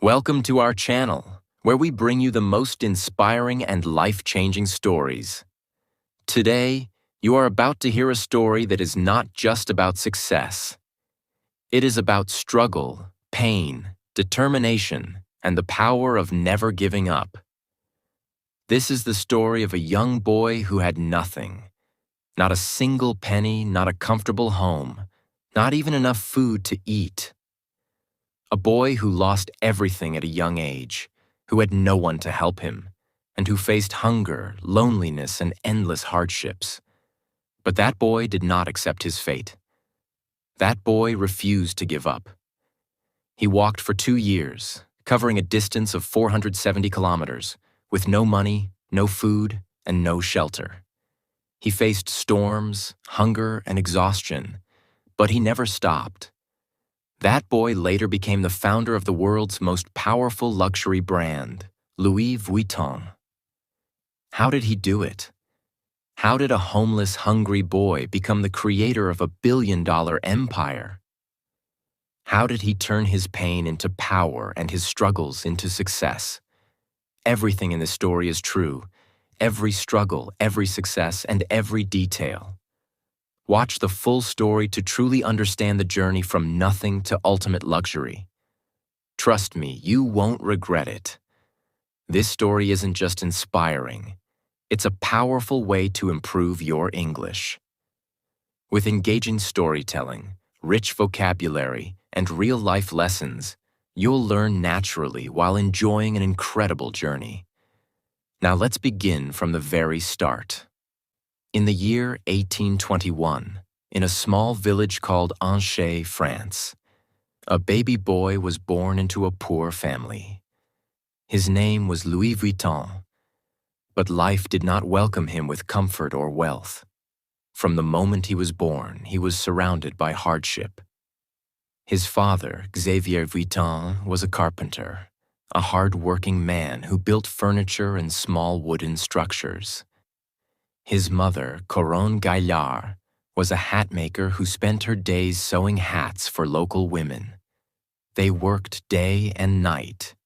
Welcome to our channel, where we bring you the most inspiring and life-changing stories. Today, you are about to hear a story that is not just about success. It is about struggle, pain, determination, and the power of never giving up. This is the story of a young boy who had nothing. Not a single penny, not a comfortable home, not even enough food to eat. A boy who lost everything at a young age, who had no one to help him, and who faced hunger, loneliness, and endless hardships. But that boy did not accept his fate. That boy refused to give up. He walked for 2 years, covering a distance of 470 kilometers, with no money, no food, and no shelter. He faced storms, hunger, and exhaustion, but he never stopped. That boy later became the founder of the world's most powerful luxury brand, Louis Vuitton. How did he do it? How did a homeless, hungry boy become the creator of a billion-dollar empire? How did he turn his pain into power and his struggles into success? Everything in this story is true. Every struggle, every success, and every detail. Watch the full story to truly understand the journey from nothing to ultimate luxury. Trust me, you won't regret it. This story isn't just inspiring. It's a powerful way to improve your English. With engaging storytelling, rich vocabulary, and real-life lessons, you'll learn naturally while enjoying an incredible journey. Now let's begin from the very start. In the year 1821, in a small village called Angers, France, a baby boy was born into a poor family. His name was Louis Vuitton, but life did not welcome him with comfort or wealth. From the moment he was born, he was surrounded by hardship. His father, Xavier Vuitton, was a carpenter, a hard-working man who built furniture and small wooden structures. His mother, Coronne Gaillard, was a hat maker who spent her days sewing hats for local women. They worked day and night,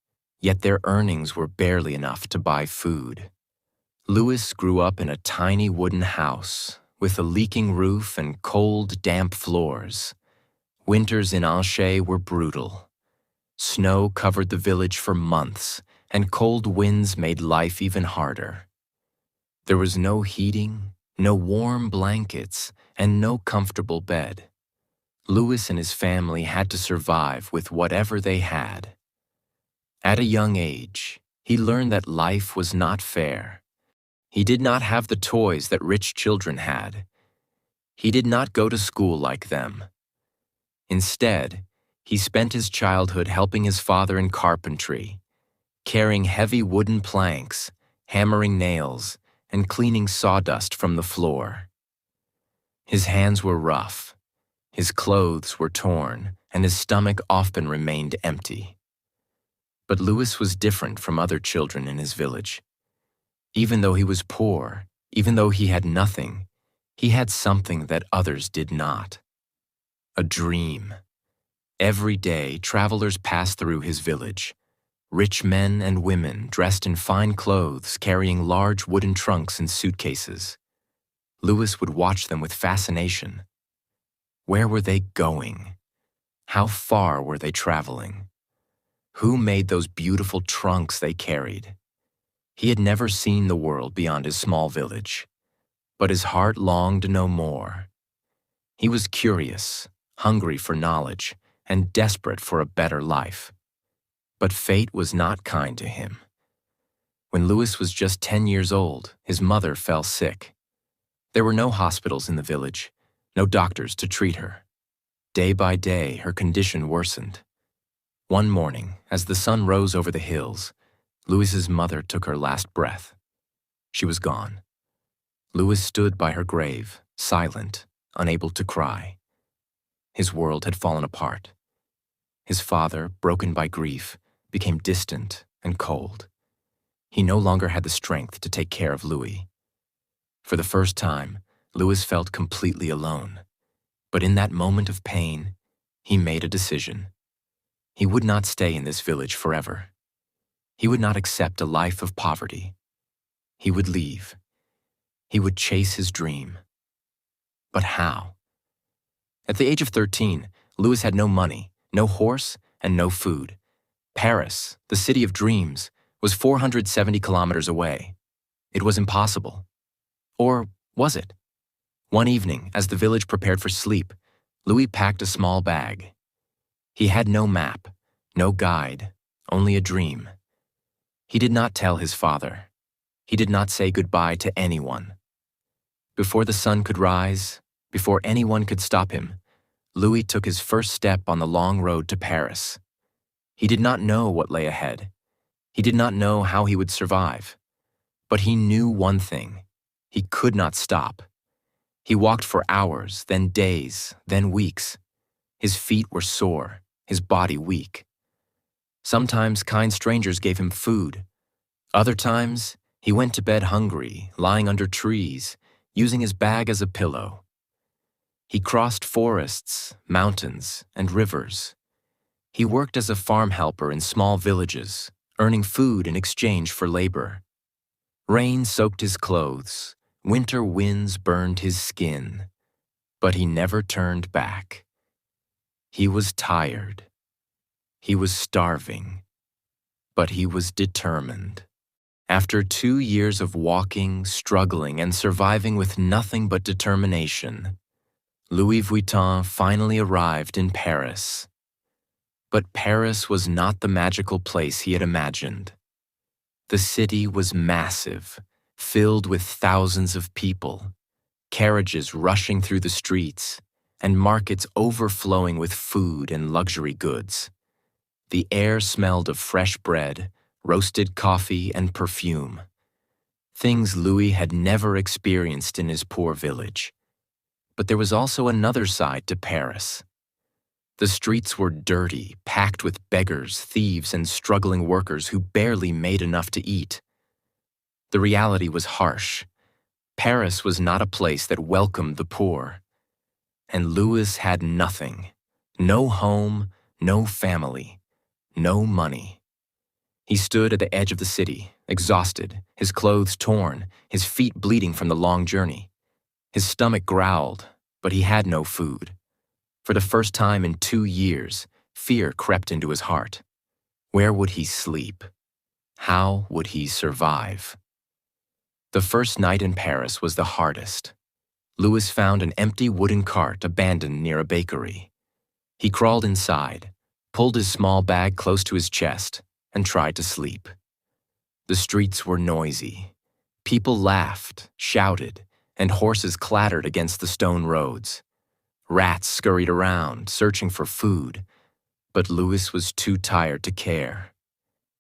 yet their earnings were barely enough to buy food. Louis grew up in a tiny wooden house with a leaking roof and cold, damp floors. Winters in Angers were brutal. Snow covered the village for months, and cold winds made life even harder. There was no heating, no warm blankets, and no comfortable bed. Louis and his family had to survive with whatever they had. At a young age, he learned that life was not fair. He did not have the toys that rich children had. He did not go to school like them. Instead, he spent his childhood helping his father in carpentry, carrying heavy wooden planks, hammering nails, and cleaning sawdust from the floor. His hands were rough, his clothes were torn, and his stomach often remained empty. But Louis was different from other children in his village. Even though he was poor, even though he had nothing, he had something that others did not. A dream. Every day, travelers passed through his village. Rich men and women dressed in fine clothes, carrying large wooden trunks and suitcases. Louis would watch them with fascination. Where were they going? How far were they traveling? Who made those beautiful trunks they carried? He had never seen the world beyond his small village, but his heart longed to know more. He was curious, hungry for knowledge, and desperate for a better life. But fate was not kind to him. When Louis was just 10 years old, his mother fell sick. There were no hospitals in the village, no doctors to treat her. Day by day, her condition worsened. One morning, as the sun rose over the hills, Louis's mother took her last breath. She was gone. Louis stood by her grave, silent, unable to cry. His world had fallen apart. His father, broken by grief, became distant and cold. He no longer had the strength to take care of Louis. For the first time, Louis felt completely alone. But in that moment of pain, he made a decision. He would not stay in this village forever. He would not accept a life of poverty. He would leave. He would chase his dream. But how? At the age of 13, Louis had no money, no horse, and no food. Paris, the city of dreams, was 470 kilometers away. It was impossible. Or was it? One evening, as the village prepared for sleep, Louis packed a small bag. He had no map, no guide, only a dream. He did not tell his father. He did not say goodbye to anyone. Before the sun could rise, before anyone could stop him, Louis took his first step on the long road to Paris. He did not know what lay ahead. He did not know how he would survive. But he knew one thing: he could not stop. He walked for hours, then days, then weeks. His feet were sore, his body weak. Sometimes kind strangers gave him food. Other times, he went to bed hungry, lying under trees, using his bag as a pillow. He crossed forests, mountains, and rivers. He worked as a farm helper in small villages, earning food in exchange for labor. Rain soaked his clothes, winter winds burned his skin, but he never turned back. He was tired. He was starving, but he was determined. After 2 years of walking, struggling, and surviving with nothing but determination, Louis Vuitton finally arrived in Paris. But Paris was not the magical place he had imagined. The city was massive, filled with thousands of people, carriages rushing through the streets, and markets overflowing with food and luxury goods. The air smelled of fresh bread, roasted coffee, and perfume. Things Louis had never experienced in his poor village. But there was also another side to Paris. The streets were dirty, packed with beggars, thieves, and struggling workers who barely made enough to eat. The reality was harsh. Paris was not a place that welcomed the poor. And Louis had nothing. No home, no family, no money. He stood at the edge of the city, exhausted, his clothes torn, his feet bleeding from the long journey. His stomach growled, but he had no food. For the first time in 2 years, fear crept into his heart. Where would he sleep? How would he survive? The first night in Paris was the hardest. Louis found an empty wooden cart abandoned near a bakery. He crawled inside, pulled his small bag close to his chest, and tried to sleep. The streets were noisy. People laughed, shouted, and horses clattered against the stone roads. Rats scurried around, searching for food, but Louis was too tired to care.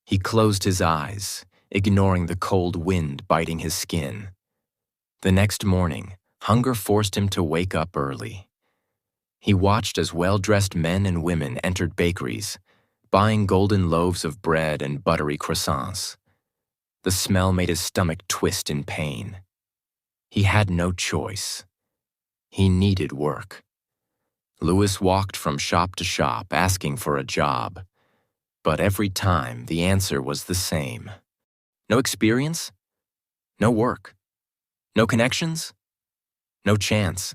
He closed his eyes, ignoring the cold wind biting his skin. The next morning, hunger forced him to wake up early. He watched as well-dressed men and women entered bakeries, buying golden loaves of bread and buttery croissants. The smell made his stomach twist in pain. He had no choice. He needed work. Louis walked from shop to shop asking for a job, but every time the answer was the same. No experience, no work, no connections, no chance,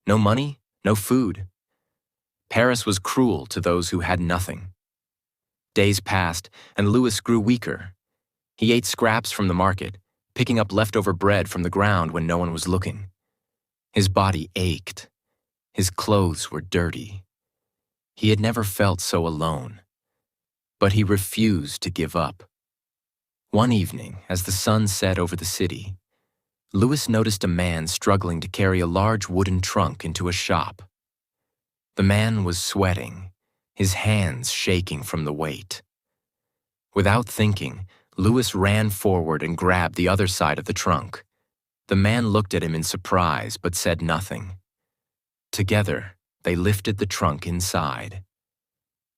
no money, no food. Paris was cruel to those who had nothing. Days passed, and Louis grew weaker. He ate scraps from the market, picking up leftover bread from the ground when no one was looking. His body ached. His clothes were dirty. He had never felt so alone. But he refused to give up. One evening, as the sun set over the city, Louis noticed a man struggling to carry a large wooden trunk into a shop. The man was sweating, his hands shaking from the weight. Without thinking, Louis ran forward and grabbed the other side of the trunk. The man looked at him in surprise but said nothing. Together, they lifted the trunk inside.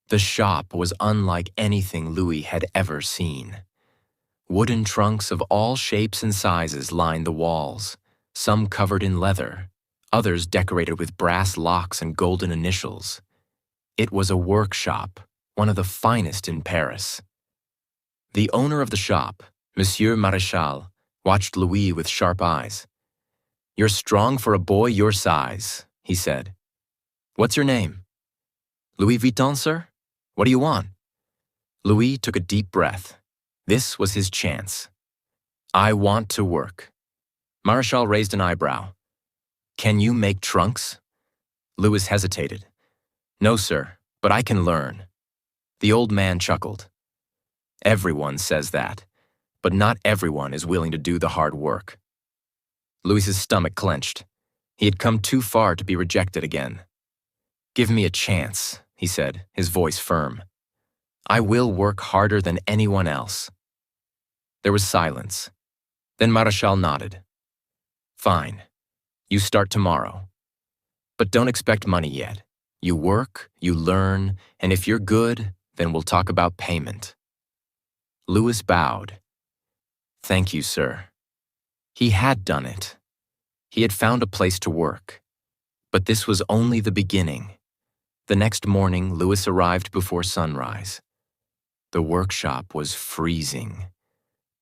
The shop was unlike anything Louis had ever seen. Wooden trunks of all shapes and sizes lined the walls, some covered in leather, others decorated with brass locks and golden initials. It was a workshop, one of the finest in Paris. The owner of the shop, Monsieur Maréchal, watched Louis with sharp eyes. "You're strong for a boy your size," he said. "What's your name?" "Louis Vuitton, sir? What do you want?" Louis took a deep breath. This was his chance. "I want to work." Maréchal raised an eyebrow. "Can you make trunks?" Louis hesitated. "No, sir, but I can learn." The old man chuckled. "Everyone says that, but not everyone is willing to do the hard work." Louis's stomach clenched. He had come too far to be rejected again. "Give me a chance," he said, his voice firm. "I will work harder than anyone else." There was silence. Then Maréchal nodded. "Fine. You start tomorrow. But don't expect money yet. You work, you learn, and if you're good, then we'll talk about payment." Louis bowed. "Thank you, sir." He had done it. He had found a place to work. But this was only the beginning. The next morning, Louis arrived before sunrise. The workshop was freezing.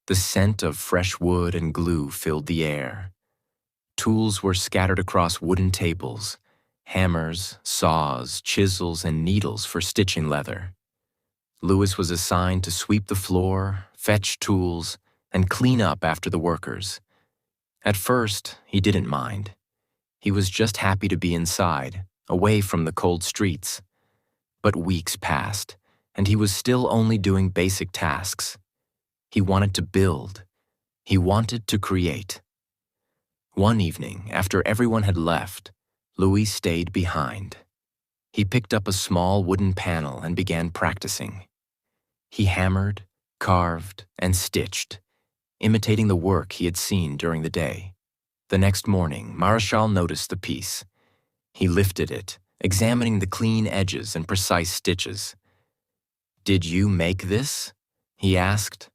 The scent of fresh wood and glue filled the air. Tools were scattered across wooden tables: hammers, saws, chisels, and needles for stitching leather. Louis was assigned to sweep the floor, fetch tools, and clean up after the workers. At first, he didn't mind. He was just happy to be inside, away from the cold streets. But weeks passed, and he was still only doing basic tasks. He wanted to build. He wanted to create. One evening, after everyone had left, Louis stayed behind. He picked up a small wooden panel and began practicing. He hammered, carved, and stitched, imitating the work he had seen during the day. The next morning, Maréchal noticed the piece. He lifted it, examining the clean edges and precise stitches. "Did you make this?" he asked.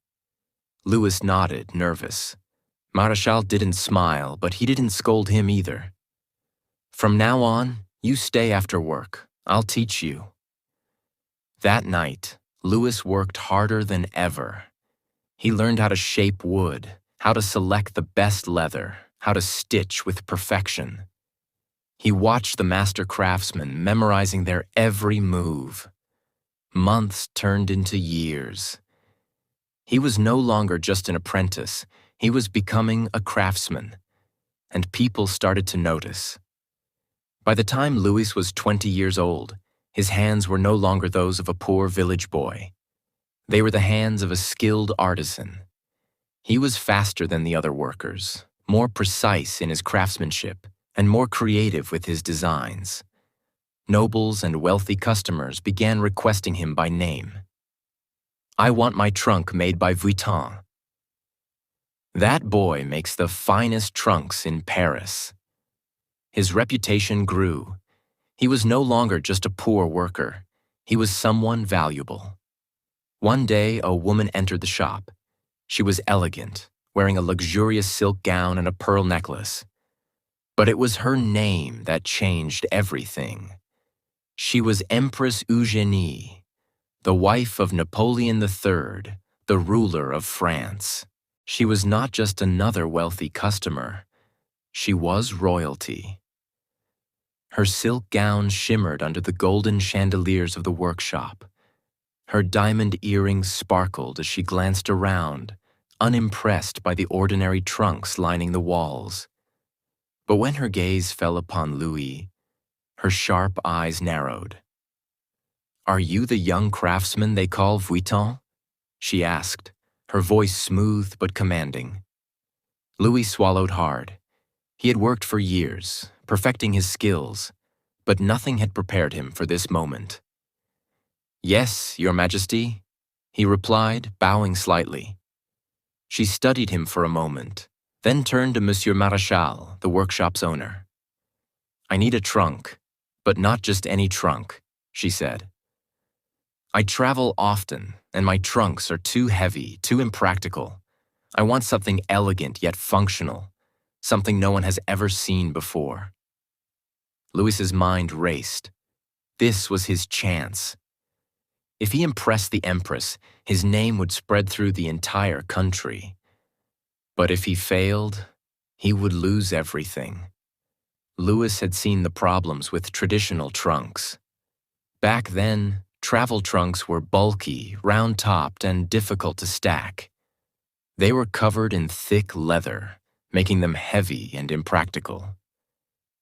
Louis nodded, nervous. Maréchal didn't smile, but he didn't scold him either. "From now on, you stay after work. I'll teach you." That night, Louis worked harder than ever. He learned how to shape wood, how to select the best leather, how to stitch with perfection. He watched the master craftsmen memorizing their every move. Months turned into years. He was no longer just an apprentice. He was becoming a craftsman, and people started to notice. By the time Louis was 20 years old, his hands were no longer those of a poor village boy. They were the hands of a skilled artisan. He was faster than the other workers, more precise in his craftsmanship, and more creative with his designs. Nobles and wealthy customers began requesting him by name. "I want my trunk made by Vuitton." "That boy makes the finest trunks in Paris." His reputation grew. He was no longer just a poor worker. He was someone valuable. One day, a woman entered the shop. She was elegant, wearing a luxurious silk gown and a pearl necklace. But it was her name that changed everything. She was Empress Eugénie, the wife of Napoleon III, the ruler of France. She was not just another wealthy customer. She was royalty. Her silk gown shimmered under the golden chandeliers of the workshop. Her diamond earrings sparkled as she glanced around, unimpressed by the ordinary trunks lining the walls. But when her gaze fell upon Louis, her sharp eyes narrowed. "Are you the young craftsman they call Vuitton?" she asked, her voice smooth but commanding. Louis swallowed hard. He had worked for years, perfecting his skills, but nothing had prepared him for this moment. "Yes, Your Majesty," he replied, bowing slightly. She studied him for a moment, then turned to Monsieur Maréchal, the workshop's owner. "I need a trunk, but not just any trunk," she said. "I travel often, and my trunks are too heavy, too impractical. I want something elegant yet functional, something no one has ever seen before." Louis's mind raced. This was his chance. If he impressed the Empress, his name would spread through the entire country. But if he failed, he would lose everything. Louis had seen the problems with traditional trunks. Back then, travel trunks were bulky, round-topped, and difficult to stack. They were covered in thick leather, making them heavy and impractical.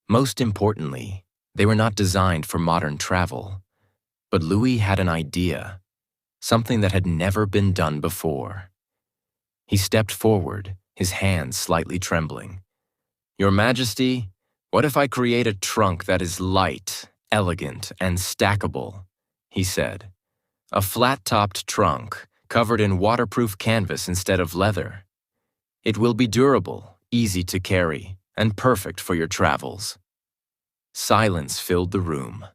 Most importantly, they were not designed for modern travel. But Louis had an idea, something that had never been done before. He stepped forward, his hands slightly trembling. "Your Majesty, what if I create a trunk that is light, elegant, and stackable?" he said. "A flat-topped trunk, covered in waterproof canvas instead of leather. It will be durable, easy to carry, and perfect for your travels." Silence filled the room.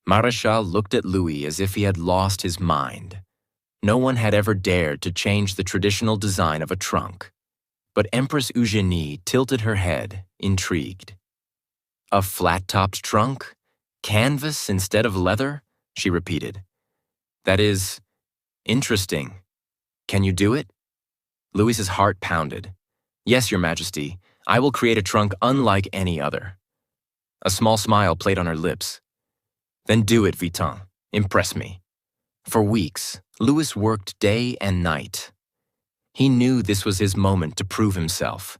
Marechal looked at Louis as if he had lost his mind. No one had ever dared to change the traditional design of a trunk. But Empress Eugénie tilted her head, intrigued. "A flat-topped trunk? Canvas instead of leather?" she repeated. "That is interesting. Can you do it?" Louis's heart pounded. "Yes, Your Majesty, I will create a trunk unlike any other." A small smile played on her lips. "Then do it, Vuitton. Impress me." For weeks, Louis worked day and night. He knew this was his moment to prove himself,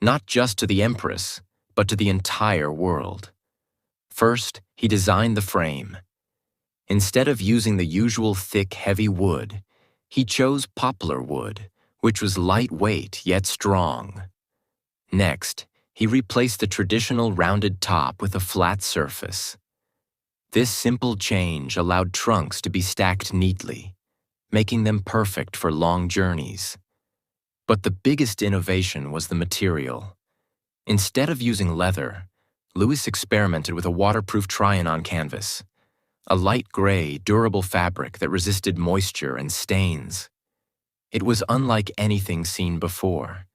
not just to the Empress, but to the entire world. First, he designed the frame. Instead of using the usual thick, heavy wood, he chose poplar wood, which was lightweight yet strong. Next, he replaced the traditional rounded top with a flat surface. This simple change allowed trunks to be stacked neatly, making them perfect for long journeys. But the biggest innovation was the material. Instead of using leather, Louis experimented with a waterproof try-on canvas, a light gray, durable fabric that resisted moisture and stains. It was unlike anything seen before.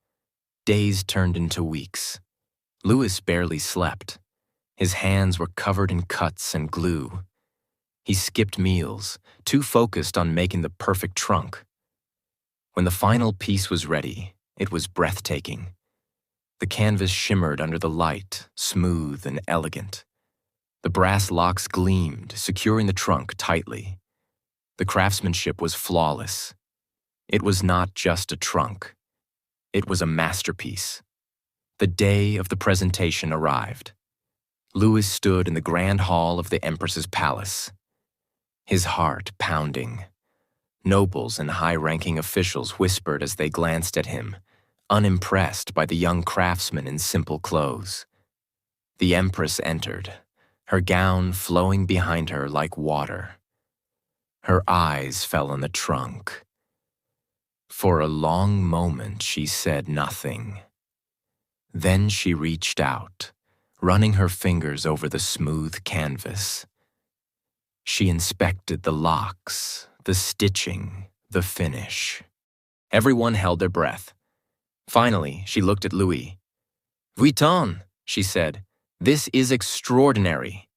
Days turned into weeks. Louis barely slept. His hands were covered in cuts and glue. He skipped meals, too focused on making the perfect trunk. When the final piece was ready, it was breathtaking. The canvas shimmered under the light, smooth and elegant. The brass locks gleamed, securing the trunk tightly. The craftsmanship was flawless. It was not just a trunk. It was a masterpiece. The day of the presentation arrived. Louis stood in the grand hall of the Empress's palace, his heart pounding. Nobles and high-ranking officials whispered as they glanced at him, unimpressed by the young craftsman in simple clothes. The Empress entered, her gown flowing behind her like water. Her eyes fell on the trunk. For a long moment, she said nothing. Then she reached out, running her fingers over the smooth canvas. She inspected the locks, the stitching, the finish. Everyone held their breath. Finally, she looked at Louis. "Vuitton," she said, "this is extraordinary."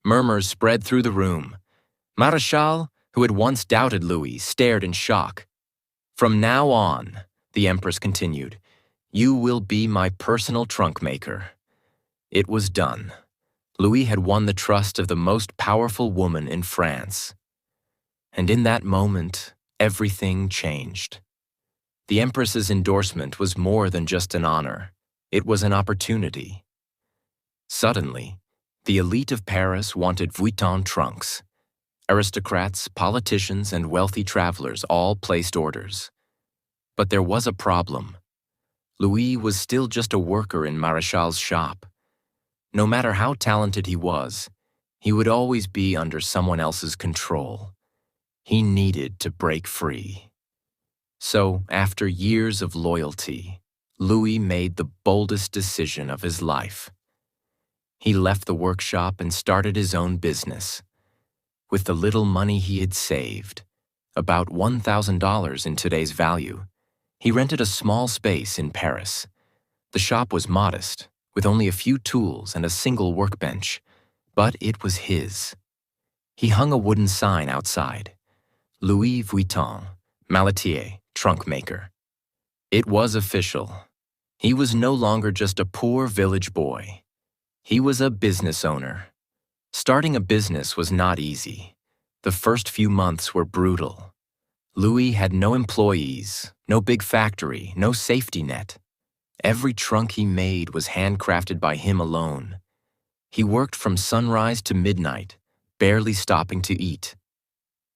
Murmurs spread through the room. Marechal, who had once doubted Louis, stared in shock. "From now on," the Empress continued, "you will be my personal trunk maker." It was done. Louis had won the trust of the most powerful woman in France. And in that moment, everything changed. The Empress's endorsement was more than just an honor. It was an opportunity. Suddenly, the elite of Paris wanted Vuitton trunks. Aristocrats, politicians, and wealthy travelers all placed orders. But there was a problem. Louis was still just a worker in Marechal's shop. No matter how talented he was, he would always be under someone else's control. He needed to break free. So, after years of loyalty, Louis made the boldest decision of his life. He left the workshop and started his own business. With the little money he had saved, about $1,000 in today's value, he rented a small space in Paris. The shop was modest, with only a few tools and a single workbench, but it was his. He hung a wooden sign outside: Louis Vuitton, Malatier, trunk maker. It was official. He was no longer just a poor village boy. He was a business owner. Starting a business was not easy. The first few months were brutal. Louis had no employees, no big factory, no safety net. Every trunk he made was handcrafted by him alone. He worked from sunrise to midnight, barely stopping to eat.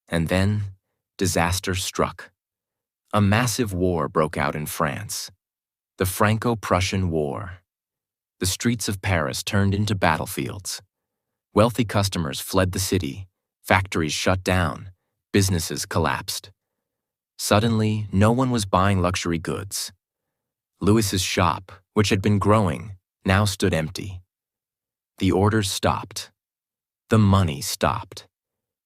And then, disaster struck. A massive war broke out in France. The Franco-Prussian War. The streets of Paris turned into battlefields. Wealthy customers fled the city, factories shut down, businesses collapsed. Suddenly, no one was buying luxury goods. Louis's shop, which had been growing, now stood empty. The orders stopped. The money stopped.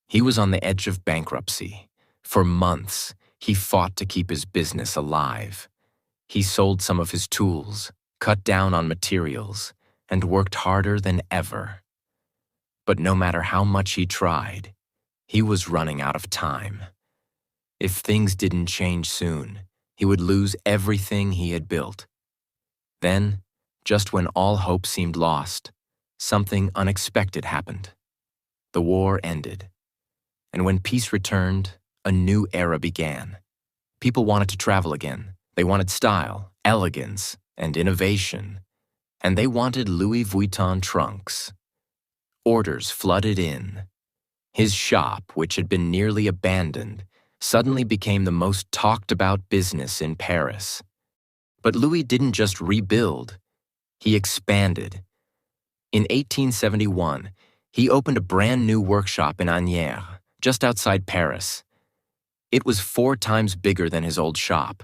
He was on the edge of bankruptcy. For months, he fought to keep his business alive. He sold some of his tools, cut down on materials, and worked harder than ever. But no matter how much he tried, he was running out of time. If things didn't change soon, he would lose everything he had built. Then, just when all hope seemed lost, something unexpected happened. The war ended. And when peace returned, a new era began. People wanted to travel again. They wanted style, elegance, and innovation. And they wanted Louis Vuitton trunks. Orders flooded in. His shop, which had been nearly abandoned, suddenly became the most talked-about business in Paris. But Louis didn't just rebuild, he expanded. In 1871, he opened a brand new workshop in Agnières, just outside Paris. It was 4 times bigger than his old shop.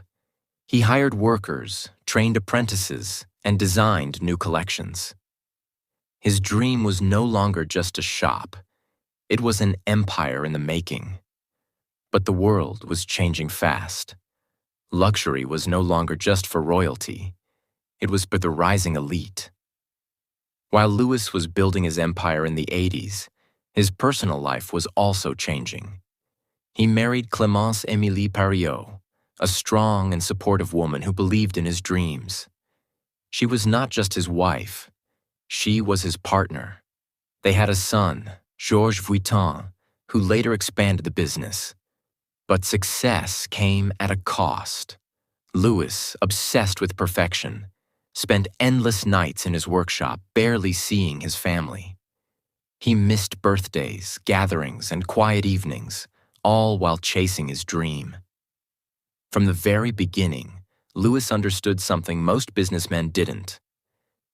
He hired workers, trained apprentices, and designed new collections. His dream was no longer just a shop. It was an empire in the making. But the world was changing fast. Luxury was no longer just for royalty. It was for the rising elite. While Louis was building his empire in the 80s, his personal life was also changing. He married Clémence Émilie Pariot, a strong and supportive woman who believed in his dreams. She was not just his wife. She was his partner. They had a son, Georges Vuitton, who later expanded the business. But success came at a cost. Louis, obsessed with perfection, spent endless nights in his workshop, barely seeing his family. He missed birthdays, gatherings, and quiet evenings, all while chasing his dream. From the very beginning, Louis understood something most businessmen didn't.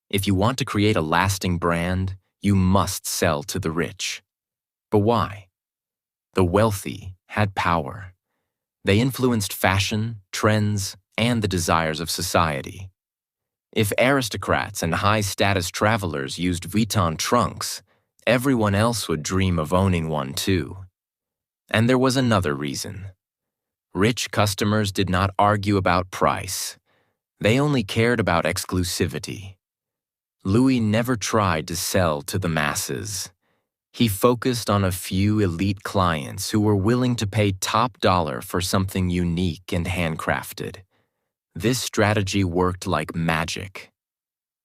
If you want to create a lasting brand, you must sell to the rich. But why? The wealthy had power. They influenced fashion, trends, and the desires of society. If aristocrats and high-status travelers used Vuitton trunks, everyone else would dream of owning one too. And there was another reason. Rich customers did not argue about price. They only cared about exclusivity. Louis never tried to sell to the masses. He focused on a few elite clients who were willing to pay top dollar for something unique and handcrafted. This strategy worked like magic.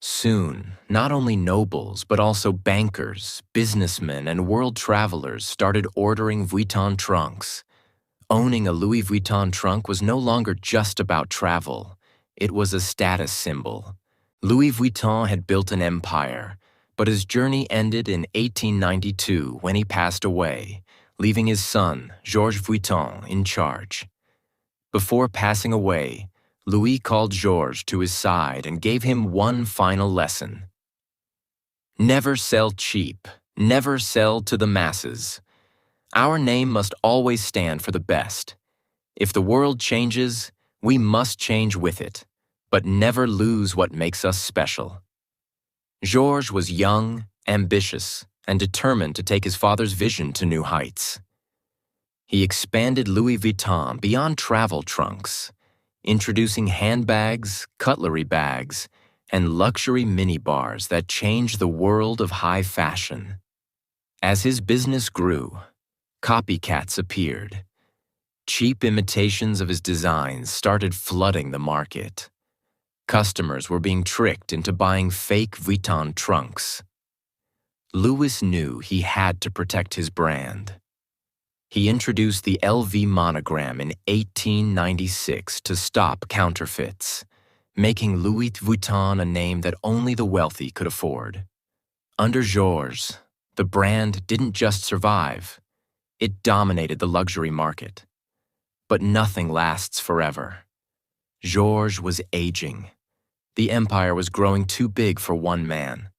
Soon, not only nobles, but also bankers, businessmen, and world travelers started ordering Vuitton trunks. Owning a Louis Vuitton trunk was no longer just about travel. It was a status symbol. Louis Vuitton had built an empire, but his journey ended in 1892 when he passed away, leaving his son, Georges Vuitton, in charge. Before passing away, Louis called Georges to his side and gave him one final lesson. Never sell cheap, never sell to the masses. Our name must always stand for the best. If the world changes, we must change with it, but never lose what makes us special. Georges was young, ambitious, and determined to take his father's vision to new heights. He expanded Louis Vuitton beyond travel trunks, introducing handbags, cutlery bags, and luxury minibars that changed the world of high fashion. As his business grew, copycats appeared. Cheap imitations of his designs started flooding the market. Customers were being tricked into buying fake Vuitton trunks. Louis knew he had to protect his brand. He introduced the LV monogram in 1896 to stop counterfeits, making Louis Vuitton a name that only the wealthy could afford. Under Georges, the brand didn't just survive, it dominated the luxury market. But nothing lasts forever. Georges was aging. The empire was growing too big for one man.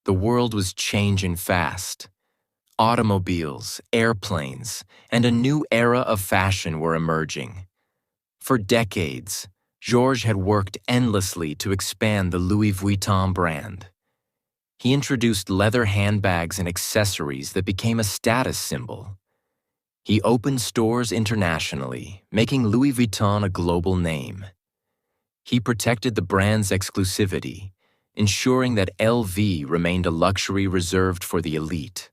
The world was changing fast. Automobiles, airplanes, and a new era of fashion were emerging. For decades, Georges had worked endlessly to expand the Louis Vuitton brand. He introduced leather handbags and accessories that became a status symbol. He opened stores internationally, making Louis Vuitton a global name. He protected the brand's exclusivity, ensuring that LV remained a luxury reserved for the elite.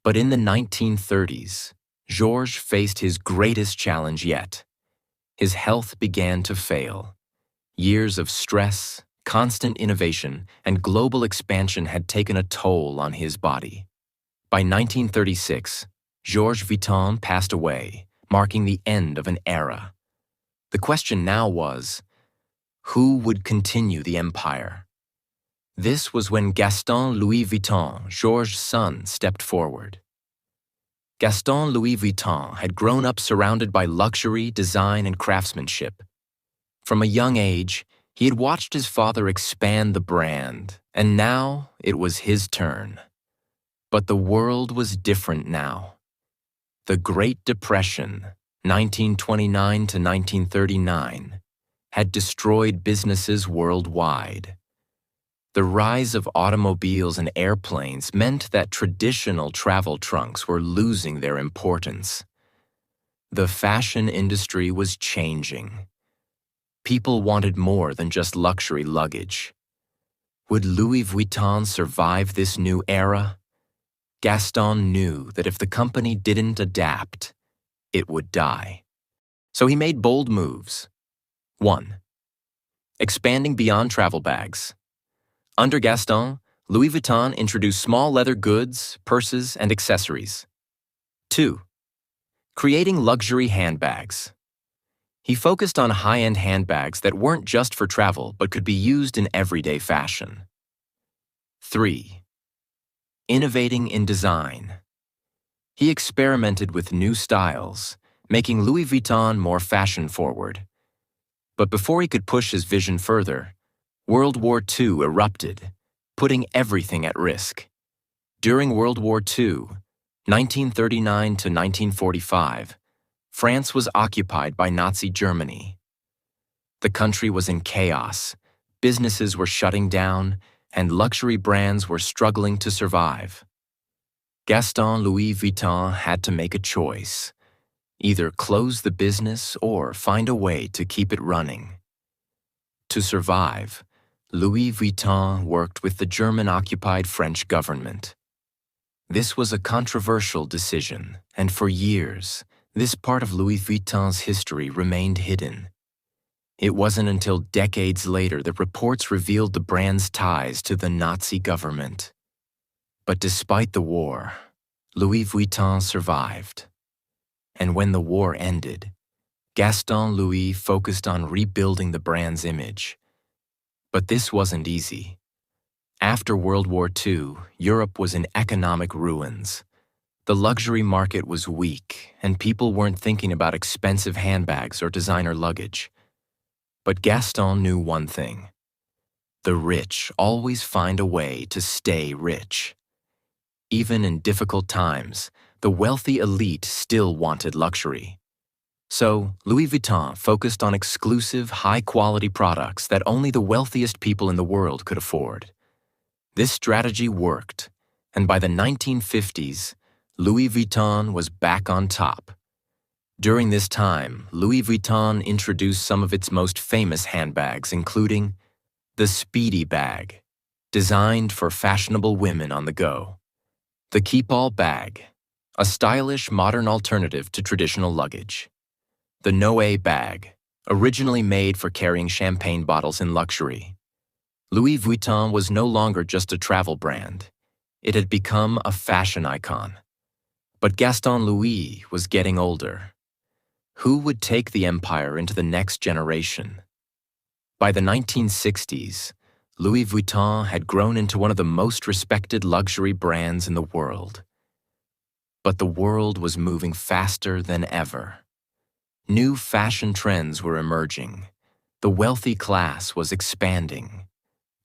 But in the 1930s, Georges faced his greatest challenge yet. His health began to fail. Years of stress, constant innovation, and global expansion had taken a toll on his body. By 1936, Georges Vuitton passed away, marking the end of an era. The question now was, who would continue the empire? This was when Gaston Louis Vuitton, Georges' son, stepped forward. Gaston Louis Vuitton had grown up surrounded by luxury, design, and craftsmanship. From a young age, he had watched his father expand the brand, and now it was his turn. But the world was different now. The Great Depression, 1929 to 1939, had destroyed businesses worldwide. The rise of automobiles and airplanes meant that traditional travel trunks were losing their importance. The fashion industry was changing. People wanted more than just luxury luggage. Would Louis Vuitton survive this new era? Gaston knew that if the company didn't adapt, it would die. So he made bold moves. 1. Expanding beyond travel bags. Under Gaston, Louis Vuitton introduced small leather goods, purses, and accessories. 2. Creating luxury handbags. He focused on high-end handbags that weren't just for travel but could be used in everyday fashion. 3. Innovating in design. He experimented with new styles, making Louis Vuitton more fashion-forward. But before he could push his vision further, World War II erupted, putting everything at risk. During World War II, 1939 to 1945, France was occupied by Nazi Germany. The country was in chaos, businesses were shutting down, and luxury brands were struggling to survive. Gaston Louis Vuitton had to make a choice: either close the business or find a way to keep it running. To survive, Louis Vuitton worked with the German-occupied French government. This was a controversial decision, and for years, this part of Louis Vuitton's history remained hidden. It wasn't until decades later that reports revealed the brand's ties to the Nazi government. But despite the war, Louis Vuitton survived. And when the war ended, Gaston Louis focused on rebuilding the brand's image. But this wasn't easy. After World War II, Europe was in economic ruins. The luxury market was weak, and people weren't thinking about expensive handbags or designer luggage. But Gaston knew one thing: the rich always find a way to stay rich. Even in difficult times, the wealthy elite still wanted luxury. So, Louis Vuitton focused on exclusive, high-quality products that only the wealthiest people in the world could afford. This strategy worked, and by the 1950s, Louis Vuitton was back on top. During this time, Louis Vuitton introduced some of its most famous handbags, including the Speedy bag, designed for fashionable women on the go; The keep-all bag, a stylish modern alternative to traditional luggage. The Noe bag, originally made for carrying champagne bottles in luxury. Louis Vuitton was no longer just a travel brand. It had become a fashion icon. But Gaston Louis was getting older. Who would take the empire into the next generation? By the 1960s, Louis Vuitton had grown into one of the most respected luxury brands in the world. But the world was moving faster than ever. New fashion trends were emerging. The wealthy class was expanding.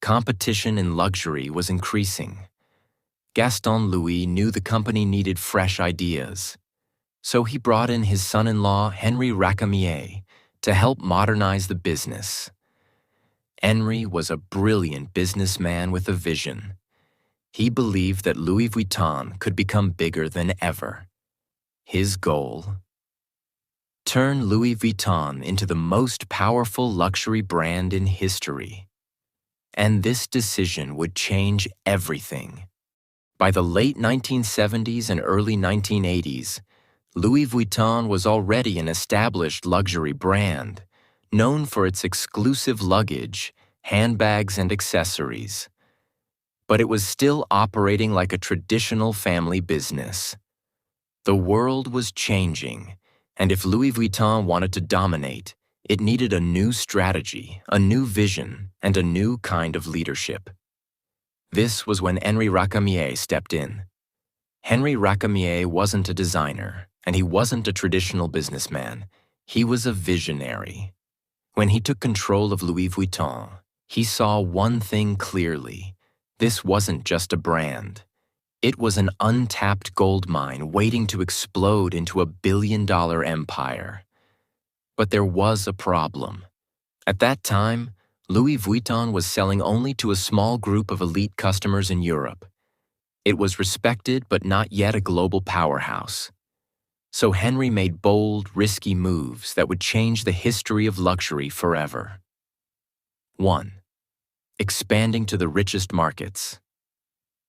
Competition in luxury was increasing. Gaston Louis knew the company needed fresh ideas. So he brought in his son-in-law, Henri Racamier, to help modernize the business. Henri was a brilliant businessman with a vision. He believed that Louis Vuitton could become bigger than ever. His goal? Turn Louis Vuitton into the most powerful luxury brand in history. And this decision would change everything. By the late 1970s and early 1980s, Louis Vuitton was already an established luxury brand, known for its exclusive luggage, handbags, and accessories. But it was still operating like a traditional family business. The world was changing, and if Louis Vuitton wanted to dominate, it needed a new strategy, a new vision, and a new kind of leadership. This was when Henri Racamier stepped in. Henri Racamier wasn't a designer, and he wasn't a traditional businessman. He was a visionary. When he took control of Louis Vuitton, he saw one thing clearly. This wasn't just a brand. It was an untapped gold mine waiting to explode into a billion-dollar empire. But there was a problem. At that time, Louis Vuitton was selling only to a small group of elite customers in Europe. It was respected but not yet a global powerhouse. So Henri made bold, risky moves that would change the history of luxury forever. 1. Expanding to the richest markets.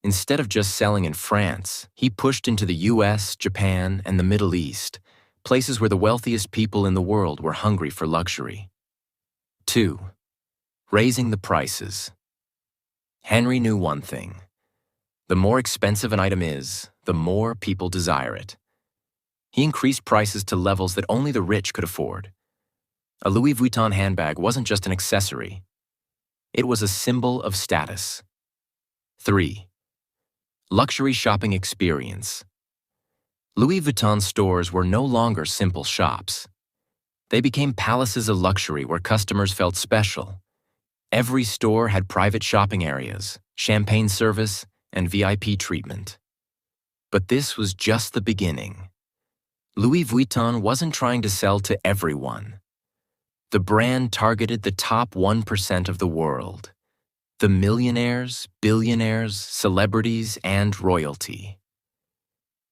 Instead of just selling in France, he pushed into the US, Japan, and the Middle East, places where the wealthiest people in the world were hungry for luxury. 2. Raising the prices. Henri knew one thing. The more expensive an item is, the more people desire it. He increased prices to levels that only the rich could afford. A Louis Vuitton handbag wasn't just an accessory. It was a symbol of status. 3. Luxury shopping experience. Louis Vuitton stores were no longer simple shops. They became palaces of luxury where customers felt special. Every store had private shopping areas, champagne service, and VIP treatment. But this was just the beginning. Louis Vuitton wasn't trying to sell to everyone. The brand targeted the top 1% of the world. The millionaires, billionaires, celebrities, and royalty.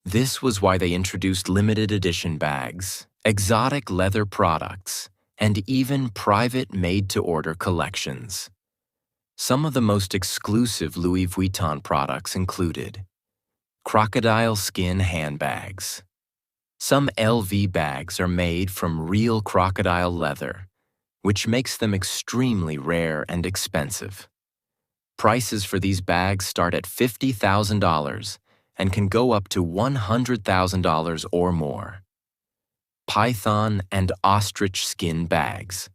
This was why they introduced limited edition bags, exotic leather products, and even private made-to-order collections. Some of the most exclusive Louis Vuitton products included crocodile skin handbags. Some LV bags are made from real crocodile leather, which makes them extremely rare and expensive. Prices for these bags start at $50,000 and can go up to $100,000 or more. Python and ostrich skin bags.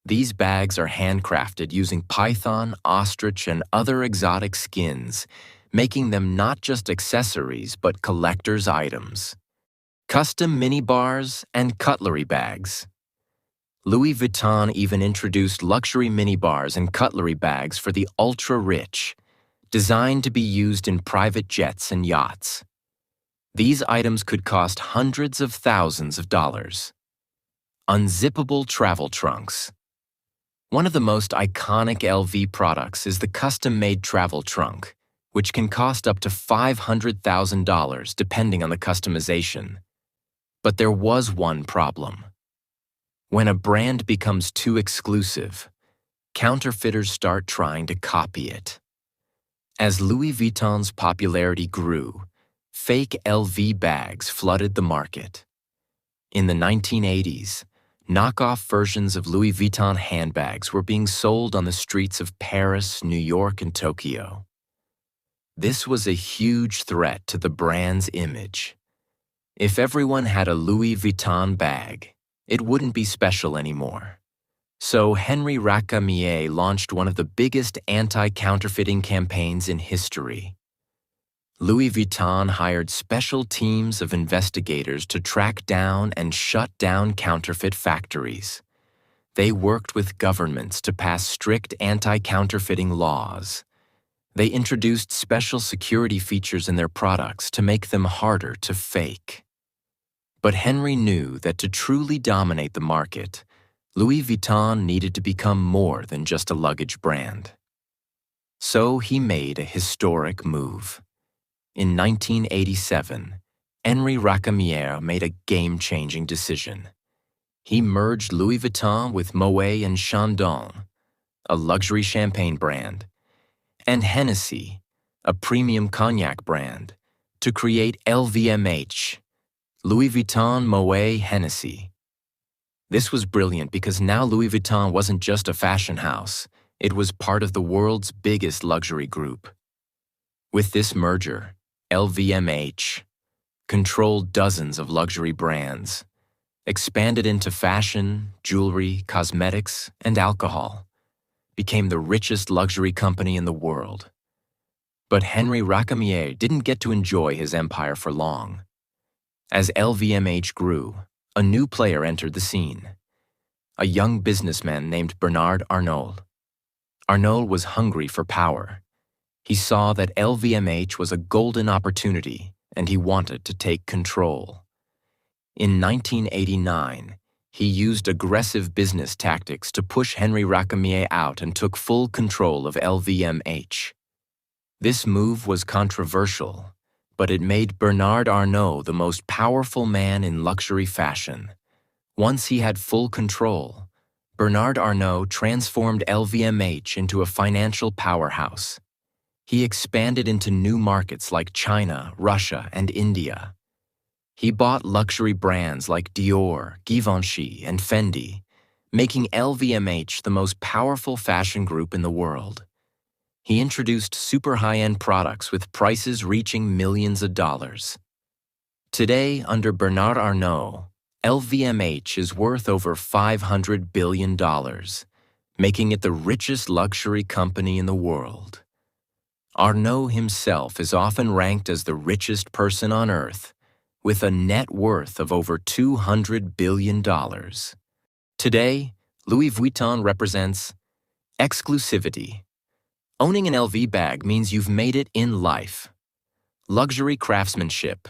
These bags are handcrafted using python, ostrich, and other exotic skins, making them not just accessories but collector's items. Custom mini bars and cutlery bags. Louis Vuitton even introduced luxury mini bars and cutlery bags for the ultra-rich, designed to be used in private jets and yachts. These items could cost hundreds of thousands of dollars. Unzippable travel trunks. One of the most iconic LV products is the custom-made travel trunk, which can cost up to $500,000 depending on the customization. But there was one problem. When a brand becomes too exclusive, counterfeiters start trying to copy it. As Louis Vuitton's popularity grew, fake LV bags flooded the market. In the 1980s, knockoff versions of Louis Vuitton handbags were being sold on the streets of Paris, New York, and Tokyo. This was a huge threat to the brand's image. If everyone had a Louis Vuitton bag, it wouldn't be special anymore. So Henri Racamier launched one of the biggest anti-counterfeiting campaigns in history. Louis Vuitton hired special teams of investigators to track down and shut down counterfeit factories. They worked with governments to pass strict anti-counterfeiting laws. They introduced special security features in their products to make them harder to fake. But Henri knew that to truly dominate the market, Louis Vuitton needed to become more than just a luggage brand. So he made a historic move. In 1987, Henri Racamier made a game-changing decision. He merged Louis Vuitton with Moet and Chandon, a luxury champagne brand, and Hennessy, a premium cognac brand, to create LVMH, Louis Vuitton Moet Hennessy. This was brilliant because now Louis Vuitton wasn't just a fashion house, it was part of the world's biggest luxury group. With this merger, LVMH controlled dozens of luxury brands, expanded into fashion, jewelry, cosmetics, and alcohol, became the richest luxury company in the world. But Henri Racamier didn't get to enjoy his empire for long. As LVMH grew, a new player entered the scene, a young businessman named Bernard Arnault. Arnault was hungry for power. He saw that LVMH was a golden opportunity, and he wanted to take control. In 1989, he used aggressive business tactics to push Henri Racamier out and took full control of LVMH. This move was controversial, but it made Bernard Arnault the most powerful man in luxury fashion. Once he had full control, Bernard Arnault transformed LVMH into a financial powerhouse. He expanded into new markets like China, Russia, and India. He bought luxury brands like Dior, Givenchy, and Fendi, making LVMH the most powerful fashion group in the world. He introduced super high-end products with prices reaching millions of dollars. Today, under Bernard Arnault, LVMH is worth over $500 billion, making it the richest luxury company in the world. Arnault himself is often ranked as the richest person on earth, with a net worth of over $200 billion. Today, Louis Vuitton represents exclusivity. Owning an LV bag means you've made it in life. Luxury craftsmanship.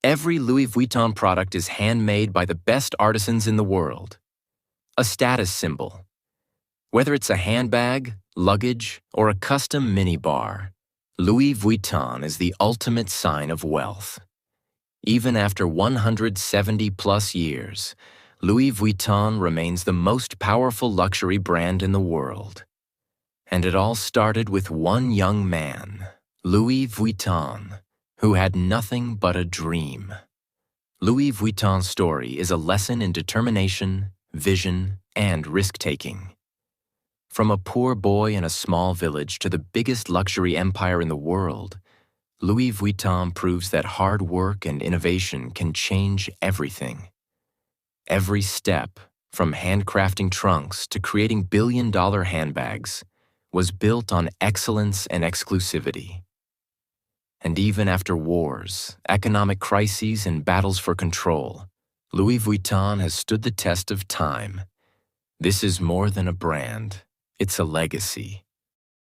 Every Louis Vuitton product is handmade by the best artisans in the world. A status symbol. Whether it's a handbag, luggage, or a custom minibar, Louis Vuitton is the ultimate sign of wealth. Even after 170-plus years, Louis Vuitton remains the most powerful luxury brand in the world. And it all started with one young man, Louis Vuitton, who had nothing but a dream. Louis Vuitton's story is a lesson in determination, vision, and risk-taking. From a poor boy in a small village to the biggest luxury empire in the world, Louis Vuitton proves that hard work and innovation can change everything. Every step, from handcrafting trunks to creating billion-dollar handbags, was built on excellence and exclusivity. And even after wars, economic crises, and battles for control, Louis Vuitton has stood the test of time. This is more than a brand, it's a legacy.